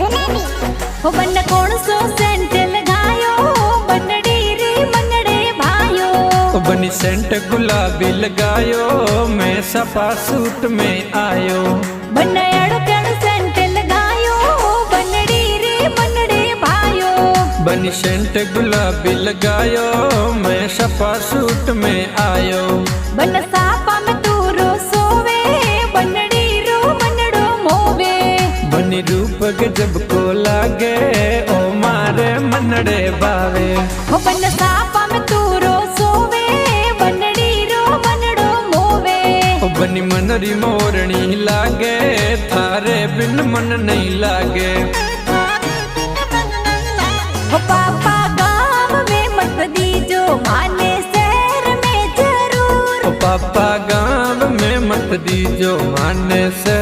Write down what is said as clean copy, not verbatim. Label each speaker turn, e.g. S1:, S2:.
S1: हो बन कौन सो सेंट लगायो बनड़ी रे मनड़े भायो।
S2: बनी सेंट गुलाबी लगायो मैं सपा सूट में आयो।
S1: बन अड़ो कण सेंट लगायो बनड़ी रे मनड़े भायो।
S2: बनी सेंट गुलाबी लगायो मैं सपा सूट में आयो।
S1: बन सापा में तू रो सोवे बनड़ी रो मनड़ो मोवे।
S2: बनी रूप गजब को लागे ओ मारे मनड़े बावे।
S1: हो बन सापा में तू रो सोवे बनड़ी रो मनड़ो मोवे।
S2: ओ बनी मनरी मोरनी लागे थारे बिन मन नहीं लागे।
S1: हो पापा गाँव में मत दीजो माने शहर में जरूर।
S2: ओ पापा गाँव में मत दीजो माने से